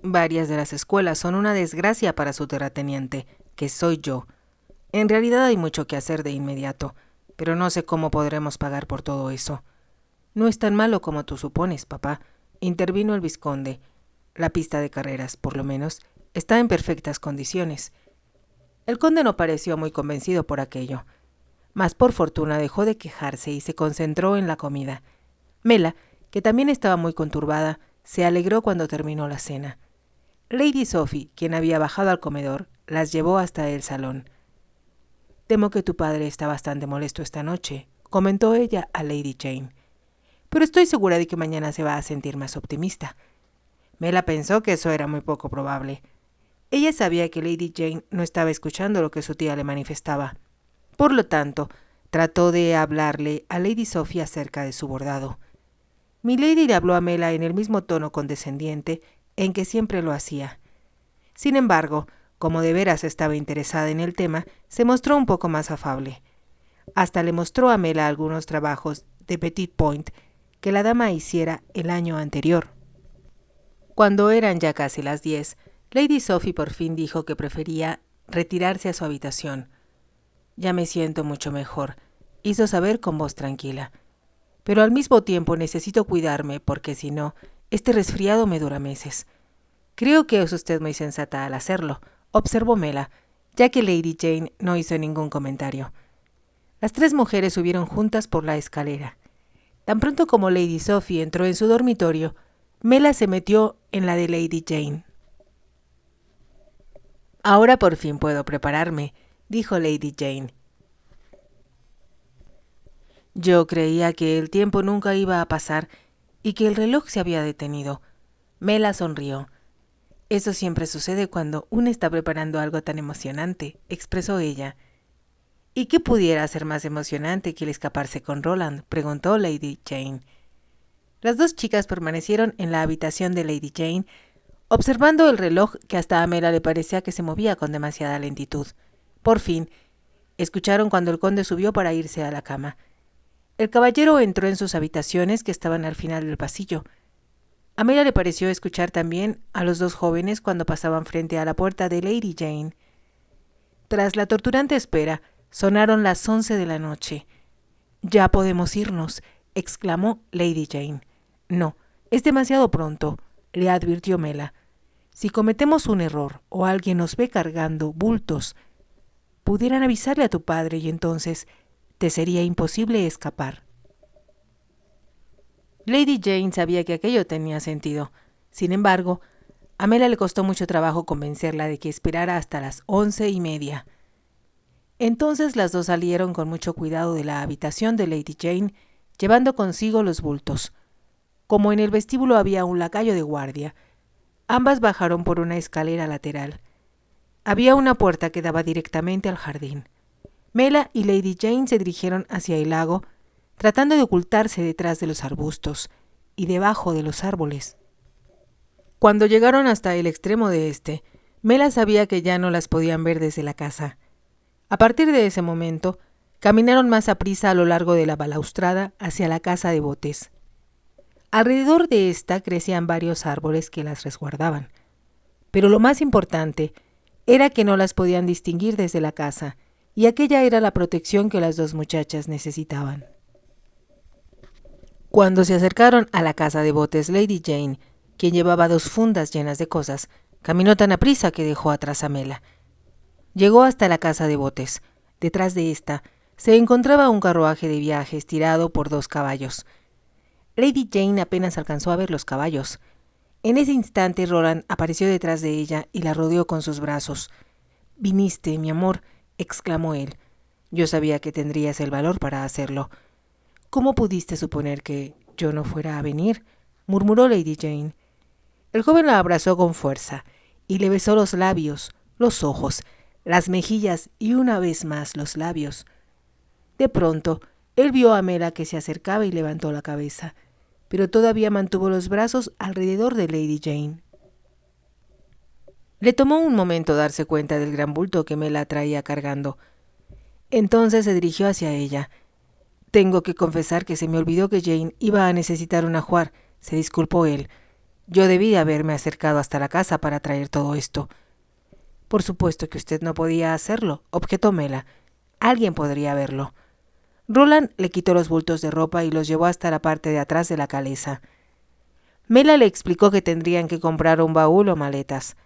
Varias de las escuelas son una desgracia para su terrateniente, que soy yo. En realidad hay mucho que hacer de inmediato, pero no sé cómo podremos pagar por todo eso. No es tan malo como tú supones, papá, intervino el vizconde. La pista de carreras, por lo menos, está en perfectas condiciones. El conde no pareció muy convencido por aquello, mas por fortuna dejó de quejarse y se concentró en la comida. Mela, que también estaba muy conturbada, se alegró cuando terminó la cena. Lady Sophie, quien había bajado al comedor, las llevó hasta el salón. «Temo que tu padre está bastante molesto esta noche», comentó ella a Lady Jane. «Pero estoy segura de que mañana se va a sentir más optimista». Mela pensó que eso era muy poco probable. Ella sabía que Lady Jane no estaba escuchando lo que su tía le manifestaba. Por lo tanto, trató de hablarle a Lady Sophie acerca de su bordado. Milady le habló a Mela en el mismo tono condescendiente en que siempre lo hacía. Sin embargo, como de veras estaba interesada en el tema, se mostró un poco más afable. Hasta le mostró a Mela algunos trabajos de Petit Point que la dama hiciera el año anterior. Cuando eran ya casi las 10, Lady Sophie por fin dijo que prefería retirarse a su habitación. «Ya me siento mucho mejor», hizo saber con voz tranquila. «Pero al mismo tiempo necesito cuidarme porque si no, este resfriado me dura meses». «Creo que es usted muy sensata al hacerlo», observó Mela, ya que Lady Jane no hizo ningún comentario. Las tres mujeres subieron juntas por la escalera. Tan pronto como Lady Sophie entró en su dormitorio, Mela se metió en la de Lady Jane. «Ahora por fin puedo prepararme», dijo Lady Jane. «Yo creía que el tiempo nunca iba a pasar y que el reloj se había detenido». Mela sonrió. «Eso siempre sucede cuando uno está preparando algo tan emocionante», expresó ella. «¿Y qué pudiera ser más emocionante que el escaparse con Roland?», preguntó Lady Jane. Las dos chicas permanecieron en la habitación de Lady Jane, observando el reloj que hasta a Mela le parecía que se movía con demasiada lentitud. Por fin, escucharon cuando el conde subió para irse a la cama. El caballero entró en sus habitaciones, que estaban al final del pasillo. A Mela le pareció escuchar también a los dos jóvenes cuando pasaban frente a la puerta de Lady Jane. Tras la torturante espera, sonaron las 11 de la noche. «Ya podemos irnos», exclamó Lady Jane. «No, es demasiado pronto», le advirtió Mela. «Si cometemos un error o alguien nos ve cargando bultos, pudieran avisarle a tu padre y entonces te sería imposible escapar». Lady Jane sabía que aquello tenía sentido. Sin embargo, a Mela le costó mucho trabajo convencerla de que esperara hasta las 11:30. Entonces las dos salieron con mucho cuidado de la habitación de Lady Jane, llevando consigo los bultos. Como en el vestíbulo había un lacayo de guardia, ambas bajaron por una escalera lateral. Había una puerta que daba directamente al jardín. Mela y Lady Jane se dirigieron hacia el lago, tratando de ocultarse detrás de los arbustos y debajo de los árboles. Cuando llegaron hasta el extremo de este, Mela sabía que ya no las podían ver desde la casa. A partir de ese momento, caminaron más aprisa a lo largo de la balaustrada hacia la casa de botes. Alrededor de esta crecían varios árboles que las resguardaban, pero lo más importante era que no las podían distinguir desde la casa, y aquella era la protección que las dos muchachas necesitaban. Cuando se acercaron a la casa de botes, Lady Jane, quien llevaba 2 fundas llenas de cosas, caminó tan aprisa que dejó atrás a Mela. Llegó hasta la casa de botes. Detrás de esta se encontraba un carruaje de viajes tirado por 2 caballos. Lady Jane apenas alcanzó a ver los caballos. En ese instante Roland apareció detrás de ella y la rodeó con sus brazos. «Viniste, mi amor», exclamó él. «Yo sabía que tendrías el valor para hacerlo». «¿Cómo pudiste suponer que yo no fuera a venir?», murmuró Lady Jane. El joven la abrazó con fuerza y le besó los labios, los ojos, las mejillas y una vez más los labios. De pronto, él vio a Mela que se acercaba y levantó la cabeza, pero todavía mantuvo los brazos alrededor de Lady Jane. Le tomó un momento darse cuenta del gran bulto que Mela traía cargando. Entonces se dirigió hacia ella. «Tengo que confesar que se me olvidó que Jane iba a necesitar un ajuar», se disculpó él. Yo debí haberme acercado hasta la casa para traer todo esto. Por supuesto que usted no podía hacerlo, objetó Mela. Alguien podría verlo. Roland le quitó los bultos de ropa y los llevó hasta la parte de atrás de la calesa. Mela le explicó que tendrían que comprar un baúl o maletas.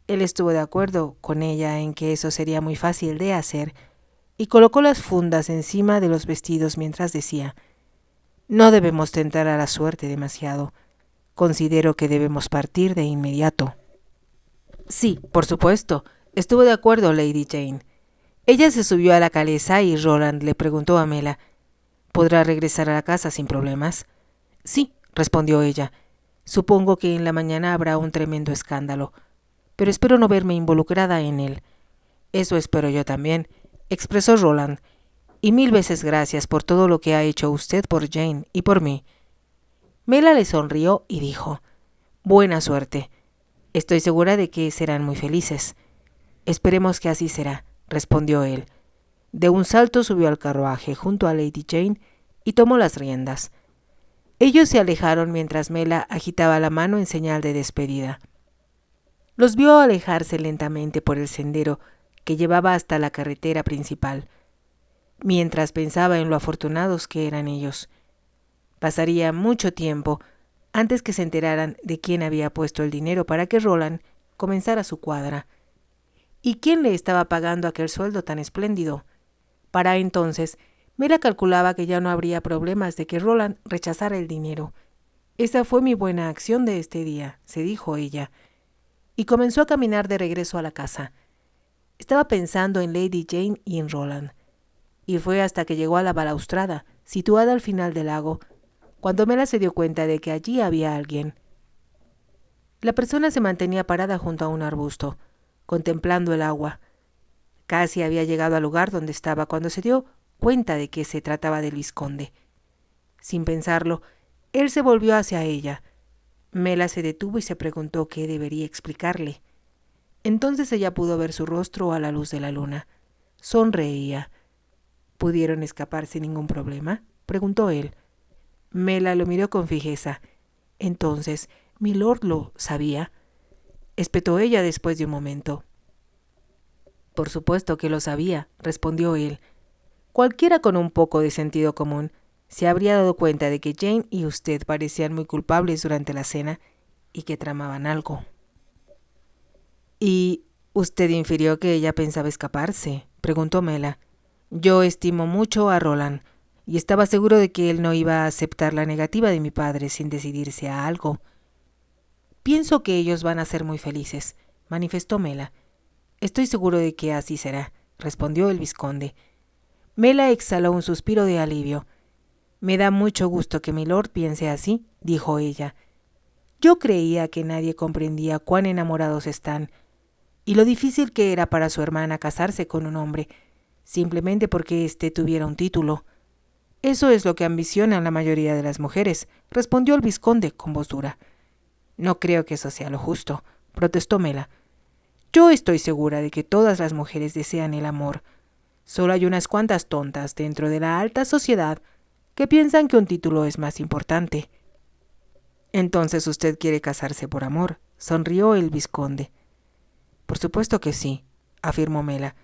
Él estuvo de acuerdo con ella en que eso sería muy fácil de hacer y colocó las fundas encima de los vestidos mientras decía: «No debemos tentar a la suerte demasiado. Considero que debemos partir de inmediato». Sí, por supuesto, estuvo de acuerdo Lady Jane. Ella se subió a la calesa y Roland le preguntó a Mela: «¿Podrá regresar a la casa sin problemas?» «Sí», respondió ella. «Supongo que en la mañana habrá un tremendo escándalo, pero espero no verme involucrada en él». «Eso espero yo también», expresó Roland, «y 1000 veces gracias por todo lo que ha hecho usted por Jane y por mí». Mela le sonrió y dijo: «Buena suerte. Estoy segura de que serán muy felices». «Esperemos que así será», respondió él. De un salto subió al carruaje junto a Lady Jane y tomó las riendas. Ellos se alejaron mientras Mela agitaba la mano en señal de despedida. Los vio alejarse lentamente por el sendero que llevaba hasta la carretera principal, mientras pensaba en lo afortunados que eran ellos. Pasaría mucho tiempo antes que se enteraran de quién había puesto el dinero para que Roland comenzara su cuadra. ¿Y quién le estaba pagando aquel sueldo tan espléndido? Para entonces, Mela calculaba que ya no habría problemas de que Roland rechazara el dinero. «Esa fue mi buena acción de este día», se dijo ella, y comenzó a caminar de regreso a la casa. Estaba pensando en Lady Jane y en Roland, y fue hasta que llegó a la balaustrada, situada al final del lago, cuando Mela se dio cuenta de que allí había alguien. La persona se mantenía parada junto a un arbusto, contemplando el agua. Casi había llegado al lugar donde estaba cuando se dio cuenta de que se trataba del vizconde. Sin pensarlo, él se volvió hacia ella. Mela se detuvo y se preguntó qué debería explicarle. Entonces ella pudo ver su rostro a la luz de la luna. Sonreía. ¿Pudieron escapar sin ningún problema?, preguntó él. Mela lo miró con fijeza. Entonces, ¿milord lo sabía?, espetó ella después de un momento. Por supuesto que lo sabía, respondió él. Cualquiera con un poco de sentido común se habría dado cuenta de que Jane y usted parecían muy culpables durante la cena y que tramaban algo. ¿Y usted infirió que ella pensaba escaparse?, preguntó Mela. Yo estimo mucho a Roland y estaba seguro de que él no iba a aceptar la negativa de mi padre sin decidirse a algo. Pienso que ellos van a ser muy felices, manifestó Mela. Estoy seguro de que así será, respondió el vizconde. Mela exhaló un suspiro de alivio. Me da mucho gusto que milord piense así, dijo ella. Yo creía que nadie comprendía cuán enamorados están y lo difícil que era para su hermana casarse con un hombre, simplemente porque éste tuviera un título. Eso es lo que ambicionan la mayoría de las mujeres, respondió el vizconde con voz dura. No creo que eso sea lo justo, protestó Mela. Yo estoy segura de que todas las mujeres desean el amor. Solo hay unas cuantas tontas dentro de la alta sociedad que piensan que un título es más importante. Entonces usted quiere casarse por amor, sonrió el vizconde. Por supuesto que sí, afirmó Mela.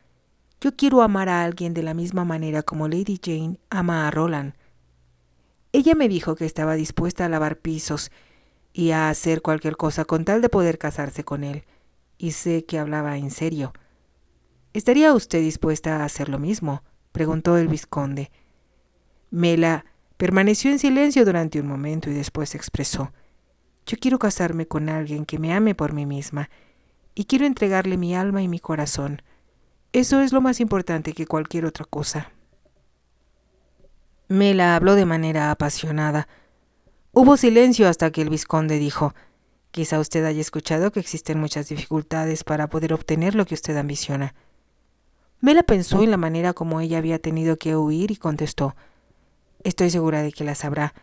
Yo quiero amar a alguien de la misma manera como Lady Jane ama a Roland. Ella me dijo que estaba dispuesta a lavar pisos y a hacer cualquier cosa con tal de poder casarse con él, y sé que hablaba en serio. ¿Estaría usted dispuesta a hacer lo mismo?, preguntó el vizconde. Mela permaneció en silencio durante un momento y después expresó: yo quiero casarme con alguien que me ame por mí misma y quiero entregarle mi alma y mi corazón. Eso es lo más importante que cualquier otra cosa. Mela habló de manera apasionada. Hubo silencio hasta que el vizconde dijo: quizá usted haya escuchado que existen muchas dificultades para poder obtener lo que usted ambiciona. Mela pensó en la manera como ella había tenido que huir y contestó: estoy segura de que las habrá,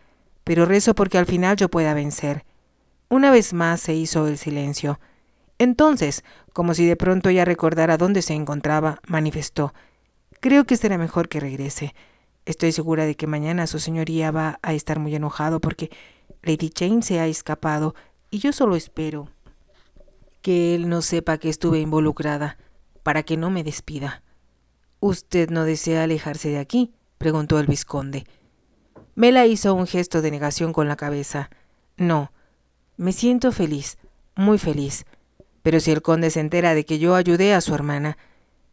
pero rezo porque al final yo pueda vencer. Una vez más se hizo el silencio. Entonces, como si de pronto ella recordara dónde se encontraba, manifestó: creo que será mejor que regrese. Estoy segura de que mañana su señoría va a estar muy enojado porque Lady Jane se ha escapado y yo solo espero que él no sepa que estuve involucrada, para que no me despida. —¿Usted no desea alejarse de aquí? —preguntó el vizconde. Mela hizo un gesto de negación con la cabeza. —No, me siento feliz, muy feliz, pero si el conde se entera de que yo ayudé a su hermana,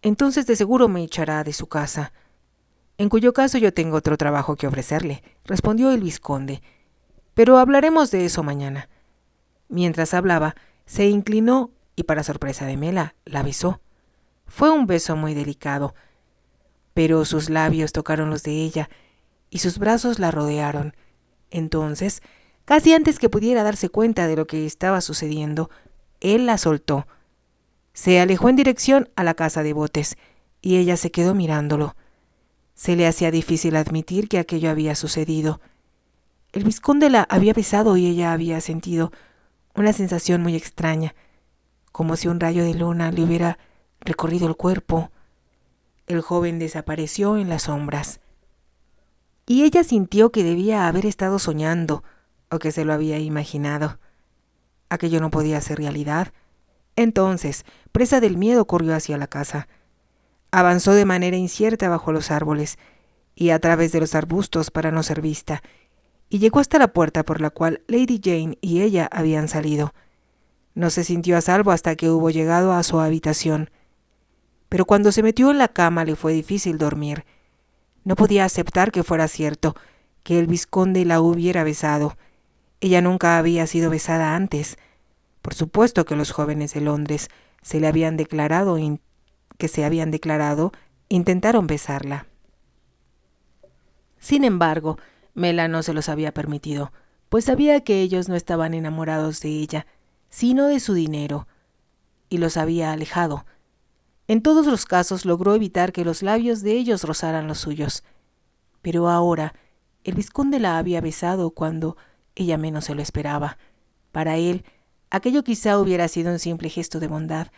entonces de seguro me echará de su casa. —En cuyo caso yo tengo otro trabajo que ofrecerle —respondió el vizconde—, pero hablaremos de eso mañana. Mientras hablaba, se inclinó y, para sorpresa de Mela, la besó. Fue un beso muy delicado, pero sus labios tocaron los de ella y sus brazos la rodearon. Entonces, casi antes que pudiera darse cuenta de lo que estaba sucediendo, él la soltó. Se alejó en dirección a la casa de botes y ella se quedó mirándolo. Se le hacía difícil admitir que aquello había sucedido. El vizconde la había besado y ella había sentido una sensación muy extraña, como si un rayo de luna le hubiera recorrido el cuerpo. El joven desapareció en las sombras, y ella sintió que debía haber estado soñando, o que se lo había imaginado. Aquello no podía ser realidad. Entonces, presa del miedo, corrió hacia la casa. Avanzó de manera incierta bajo los árboles y a través de los arbustos para no ser vista, y llegó hasta la puerta por la cual Lady Jane y ella habían salido. No se sintió a salvo hasta que hubo llegado a su habitación, pero cuando se metió en la cama le fue difícil dormir. No podía aceptar que fuera cierto, que el vizconde la hubiera besado. Ella nunca había sido besada antes. Por supuesto que los jóvenes de Londres que se habían declarado, intentaron besarla. Sin embargo, Mela no se los había permitido, pues sabía que ellos no estaban enamorados de ella, sino de su dinero, y los había alejado. En todos los casos logró evitar que los labios de ellos rozaran los suyos. Pero ahora el vizconde la había besado cuando ella menos se lo esperaba. Para él, aquello quizá hubiera sido un simple gesto de bondad,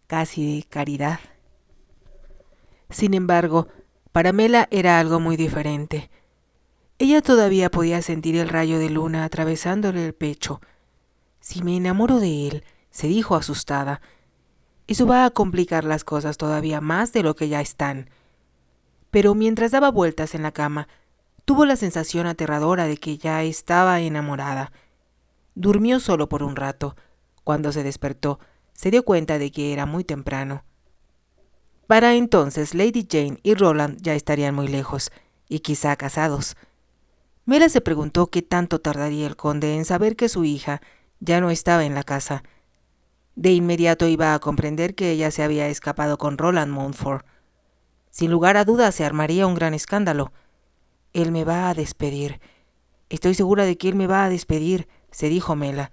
casi de caridad. Sin embargo, para Mela era algo muy diferente. Ella todavía podía sentir el rayo de luna atravesándole el pecho. «Si me enamoro de él», se dijo asustada, «eso va a complicar las cosas todavía más de lo que ya están». Pero mientras daba vueltas en la cama, tuvo la sensación aterradora de que ya estaba enamorada. Durmió solo por un rato. Cuando se despertó, se dio cuenta de que era muy temprano. Para entonces, Lady Jane y Roland ya estarían muy lejos, y quizá casados. Mela se preguntó qué tanto tardaría el conde en saber que su hija ya no estaba en la casa. De inmediato iba a comprender que ella se había escapado con Roland Mountfort. Sin lugar a dudas se armaría un gran escándalo. «Él me va a despedir. Estoy segura de que él me va a despedir», se dijo Mela.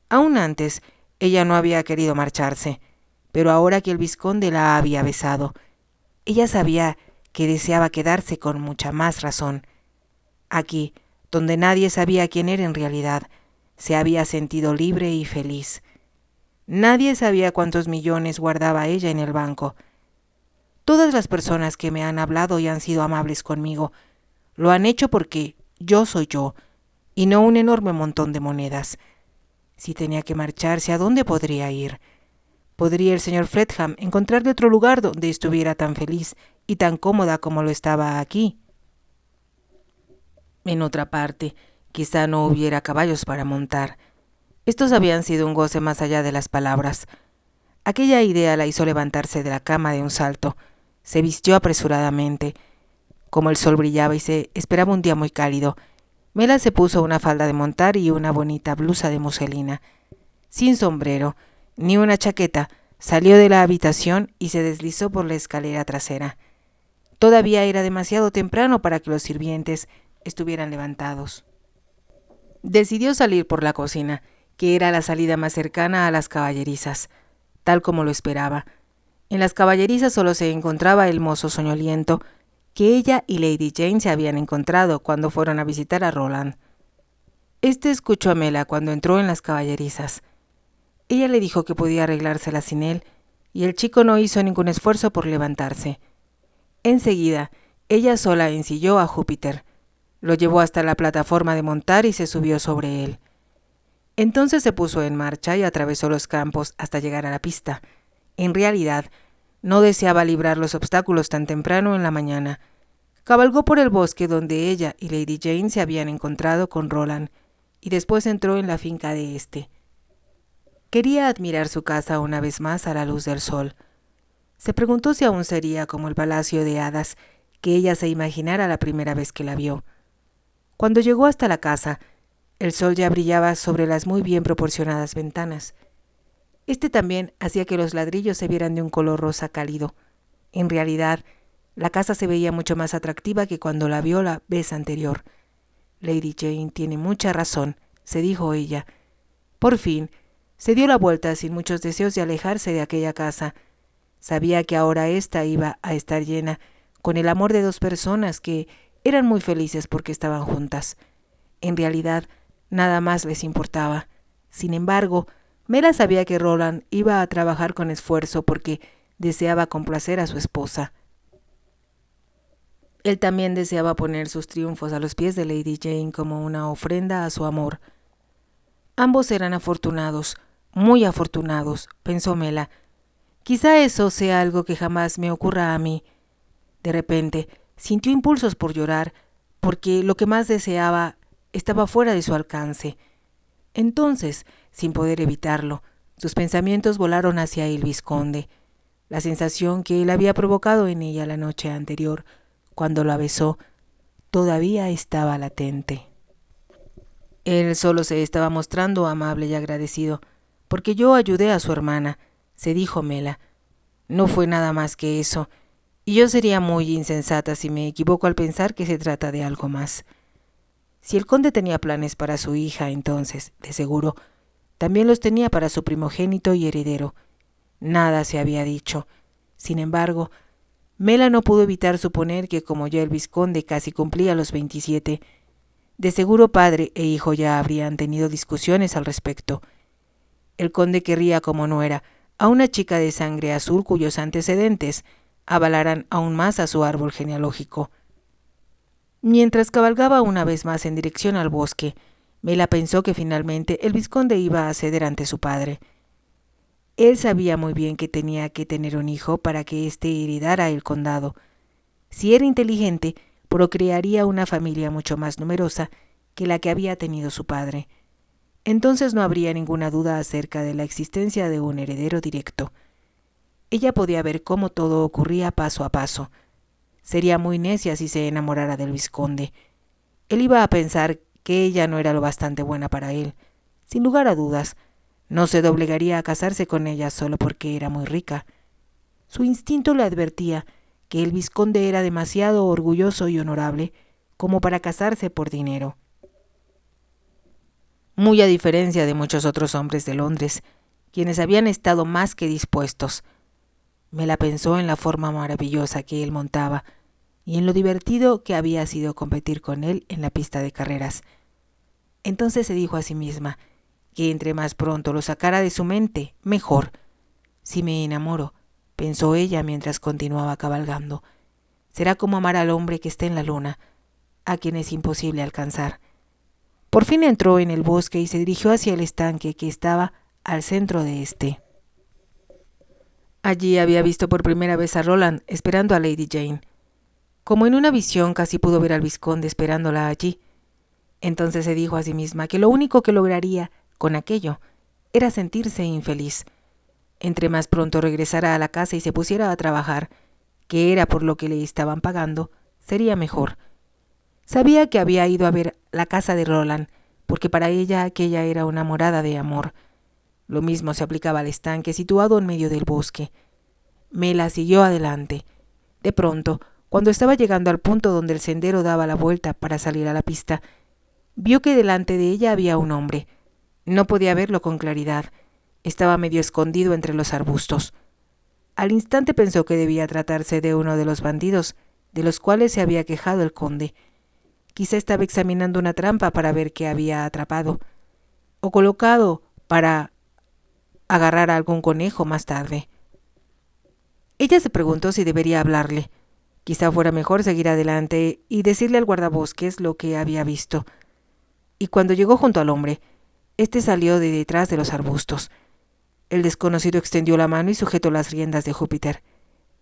Aún antes, ella no había querido marcharse, pero ahora que el vizconde la había besado, ella sabía que deseaba quedarse con mucha más razón. Aquí, donde nadie sabía quién era en realidad, se había sentido libre y feliz. Nadie sabía cuántos millones guardaba ella en el banco. Todas las personas que me han hablado y han sido amables conmigo, lo han hecho porque yo soy yo, y no un enorme montón de monedas. Si tenía que marcharse, ¿a dónde podría ir? ¿Podría el señor Fredham encontrarle otro lugar donde estuviera tan feliz y tan cómoda como lo estaba aquí? En otra parte, quizá no hubiera caballos para montar. Estos habían sido un goce más allá de las palabras. Aquella idea la hizo levantarse de la cama de un salto. Se vistió apresuradamente. Como el sol brillaba y se esperaba un día muy cálido, Mela se puso una falda de montar y una bonita blusa de muselina. Sin sombrero, ni una chaqueta, salió de la habitación y se deslizó por la escalera trasera. Todavía era demasiado temprano para que los sirvientes estuvieran levantados. Decidió salir por la cocina, que era la salida más cercana a las caballerizas, tal como lo esperaba. En las caballerizas solo se encontraba el mozo soñoliento que ella y Lady Jane se habían encontrado cuando fueron a visitar a Roland. Este escuchó a Mela cuando entró en las caballerizas. Ella le dijo que podía arreglársela sin él, y el chico no hizo ningún esfuerzo por levantarse. Enseguida, ella sola ensilló a Júpiter, lo llevó hasta la plataforma de montar y se subió sobre él. Entonces se puso en marcha y atravesó los campos hasta llegar a la pista. En realidad, no deseaba librar los obstáculos tan temprano en la mañana. Cabalgó por el bosque donde ella y Lady Jane se habían encontrado con Roland, y después entró en la finca de éste. Quería admirar su casa una vez más a la luz del sol. Se preguntó si aún sería como el palacio de hadas que ella se imaginara la primera vez que la vio. Cuando llegó hasta la casa, el sol ya brillaba sobre las muy bien proporcionadas ventanas. Este también hacía que los ladrillos se vieran de un color rosa cálido. En realidad, la casa se veía mucho más atractiva que cuando la vio la vez anterior. Lady Jane tiene mucha razón, se dijo ella. Por fin, se dio la vuelta sin muchos deseos de alejarse de aquella casa. Sabía que ahora ésta iba a estar llena con el amor de dos personas que eran muy felices porque estaban juntas. En realidad, nada más les importaba. Sin embargo, Mela sabía que Roland iba a trabajar con esfuerzo porque deseaba complacer a su esposa. Él también deseaba poner sus triunfos a los pies de Lady Jane como una ofrenda a su amor. Ambos eran afortunados, muy afortunados, pensó Mela. Quizá eso sea algo que jamás me ocurra a mí. De repente, sintió impulsos por llorar, porque lo que más deseaba estaba fuera de su alcance. Entonces, sin poder evitarlo, sus pensamientos volaron hacia el vizconde. La sensación que él había provocado en ella la noche anterior, cuando la besó, todavía estaba latente. Él solo se estaba mostrando amable y agradecido, porque yo ayudé a su hermana, se dijo Mela. No fue nada más que eso, y yo sería muy insensata si me equivoco al pensar que se trata de algo más. Si el conde tenía planes para su hija, entonces, de seguro, también los tenía para su primogénito y heredero. Nada se había dicho. Sin embargo, Mela no pudo evitar suponer que como ya el vizconde casi cumplía los 27, de seguro padre e hijo ya habrían tenido discusiones al respecto. El conde querría como nuera a una chica de sangre azul cuyos antecedentes avalaran aún más a su árbol genealógico. Mientras cabalgaba una vez más en dirección al bosque, Mela pensó que finalmente el vizconde iba a ceder ante su padre. Él sabía muy bien que tenía que tener un hijo para que éste heredara el condado. Si era inteligente, procrearía una familia mucho más numerosa que la que había tenido su padre. Entonces no habría ninguna duda acerca de la existencia de un heredero directo. Ella podía ver cómo todo ocurría paso a paso. Sería muy necia si se enamorara del vizconde. Él iba a pensar que ella no era lo bastante buena para él. Sin lugar a dudas, no se doblegaría a casarse con ella solo porque era muy rica. Su instinto le advertía que el vizconde era demasiado orgulloso y honorable como para casarse por dinero. Muy a diferencia de muchos otros hombres de Londres, quienes habían estado más que dispuestos. Mela pensó en la forma maravillosa que él montaba y en lo divertido que había sido competir con él en la pista de carreras. Entonces se dijo a sí misma que entre más pronto lo sacara de su mente, mejor. Si me enamoro, pensó ella mientras continuaba cabalgando, será como amar al hombre que está en la luna, a quien es imposible alcanzar. Por fin entró en el bosque y se dirigió hacia el estanque que estaba al centro de este. Allí había visto por primera vez a Roland esperando a Lady Jane. Como en una visión casi pudo ver al vizconde esperándola allí. Entonces se dijo a sí misma que lo único que lograría con aquello era sentirse infeliz. Entre más pronto regresara a la casa y se pusiera a trabajar, que era por lo que le estaban pagando, sería mejor. Sabía que había ido a ver la casa de Roland, porque para ella aquella era una morada de amor. Lo mismo se aplicaba al estanque situado en medio del bosque. Mela siguió adelante. De pronto, cuando estaba llegando al punto donde el sendero daba la vuelta para salir a la pista, vio que delante de ella había un hombre. No podía verlo con claridad. Estaba medio escondido entre los arbustos. Al instante pensó que debía tratarse de uno de los bandidos de los cuales se había quejado el conde. Quizá estaba examinando una trampa para ver qué había atrapado, o colocado para agarrar a algún conejo más tarde. Ella se preguntó si debería hablarle. Quizá fuera mejor seguir adelante y decirle al guardabosques lo que había visto. Y cuando llegó junto al hombre, Este salió de detrás de los arbustos. El desconocido extendió la mano y sujetó las riendas de Júpiter.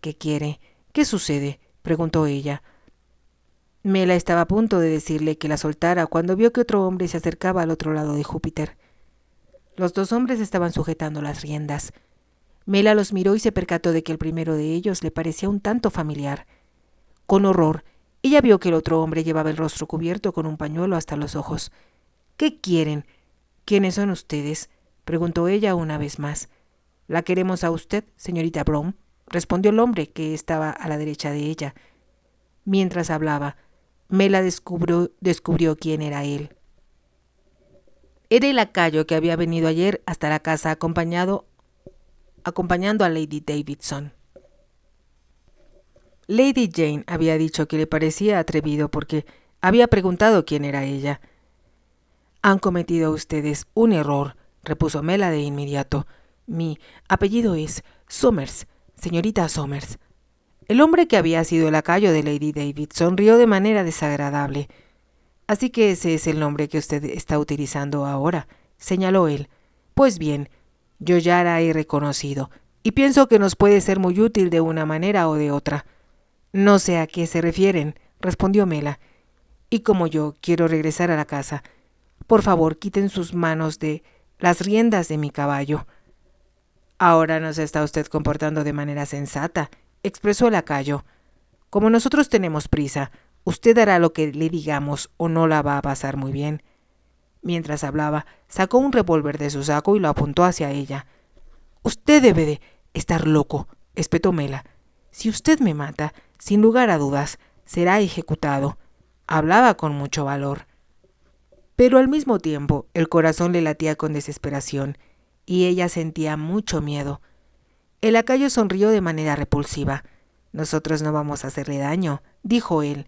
¿Qué quiere? ¿Qué sucede?, preguntó ella. Mela estaba a punto de decirle que la soltara cuando vio que otro hombre se acercaba al otro lado de Júpiter. Los dos hombres estaban sujetando las riendas. Mela los miró y se percató de que el primero de ellos le parecía un tanto familiar. Con horror, ella vio que el otro hombre llevaba el rostro cubierto con un pañuelo hasta los ojos. ¿Qué quieren? ¿Quiénes son ustedes?, preguntó ella una vez más. La queremos a usted, señorita Brown, respondió el hombre que estaba a la derecha de ella. Mientras hablaba, Mela descubrió quién era él. Era el lacayo que había venido ayer hasta la casa acompañando a Lady Davidson. Lady Jane había dicho que le parecía atrevido porque había preguntado quién era ella. Han cometido ustedes un error, repuso Mela de inmediato. Mi apellido es Somers, señorita Somers. El hombre que había sido el lacayo de Lady Davidson rió de manera desagradable. Así que ese es el nombre que usted está utilizando ahora, señaló él. Pues bien, yo ya la he reconocido, y pienso que nos puede ser muy útil de una manera o de otra. No sé a qué se refieren, respondió Mela. Y como yo quiero regresar a la casa, por favor quiten sus manos de las riendas de mi caballo. Ahora no se está usted comportando de manera sensata, expresó el lacayo. Como nosotros tenemos prisa, usted hará lo que le digamos o no la va a pasar muy bien. Mientras hablaba, sacó un revólver de su saco y lo apuntó hacia ella. Usted debe de estar loco, espetó Mela. Si usted me mata, sin lugar a dudas, será ejecutado. Hablaba con mucho valor. Pero al mismo tiempo, el corazón le latía con desesperación, y ella sentía mucho miedo. El lacayo sonrió de manera repulsiva. Nosotros no vamos a hacerle daño, dijo él.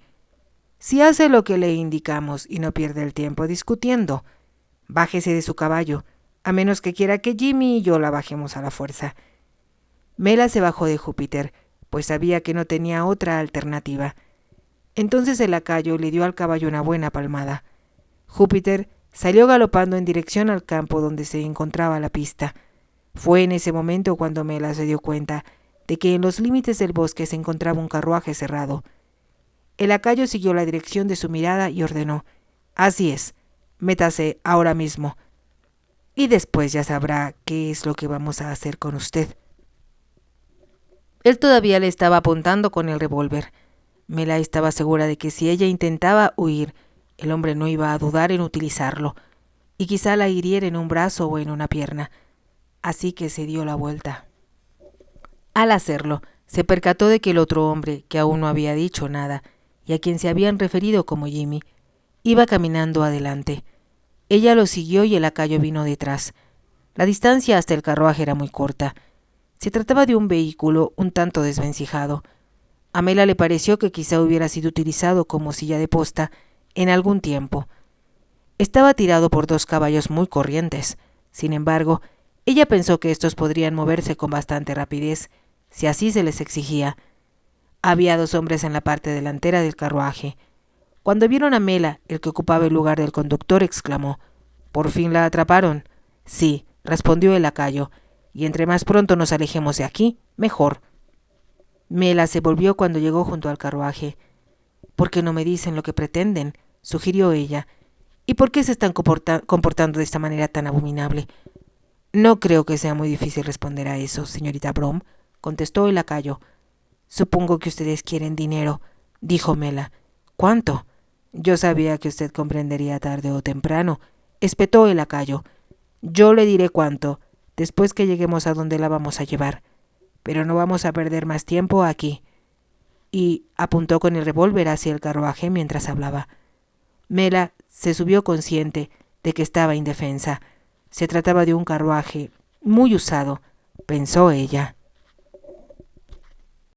Si hace lo que le indicamos y no pierde el tiempo discutiendo, bájese de su caballo, a menos que quiera que Jimmy y yo la bajemos a la fuerza. Mela se bajó de Júpiter, pues sabía que no tenía otra alternativa. Entonces el lacayo le dio al caballo una buena palmada. Júpiter salió galopando en dirección al campo donde se encontraba la pista. Fue en ese momento cuando Mela se dio cuenta de que en los límites del bosque se encontraba un carruaje cerrado. El lacayo siguió la dirección de su mirada y ordenó: «Así es, métase ahora mismo. Y después ya sabrá qué es lo que vamos a hacer con usted». Él todavía le estaba apuntando con el revólver. Mela estaba segura de que si ella intentaba huir, el hombre no iba a dudar en utilizarlo, y quizá la hiriera en un brazo o en una pierna. Así que se dio la vuelta. Al hacerlo, se percató de que el otro hombre, que aún no había dicho nada, y a quien se habían referido como Jimmy, iba caminando adelante. Ella lo siguió y el lacayo vino detrás. La distancia hasta el carruaje era muy corta. Se trataba de un vehículo un tanto desvencijado. A Mela le pareció que quizá hubiera sido utilizado como silla de posta en algún tiempo. Estaba tirado por dos caballos muy corrientes. Sin embargo, ella pensó que estos podrían moverse con bastante rapidez, si así se les exigía. Había dos hombres en la parte delantera del carruaje. Cuando vieron a Mela, el que ocupaba el lugar del conductor exclamó: «¿Por fin la atraparon?» «Sí», respondió el lacayo, «y entre más pronto nos alejemos de aquí, mejor». Mela se volvió cuando llegó junto al carruaje. «¿Por qué no me dicen lo que pretenden?», sugirió ella. «¿Y por qué se están comportando de esta manera tan abominable?». «No creo que sea muy difícil responder a eso, señorita Brown», contestó el lacayo. «Supongo que ustedes quieren dinero», dijo Mela. «¿Cuánto?». «Yo sabía que usted comprendería tarde o temprano», espetó el lacayo. «Yo le diré cuánto, después que lleguemos a donde la vamos a llevar. Pero no vamos a perder más tiempo aquí». Y apuntó con el revólver hacia el carruaje mientras hablaba. Mela se subió consciente de que estaba indefensa. Se trataba de un carruaje muy usado, pensó ella.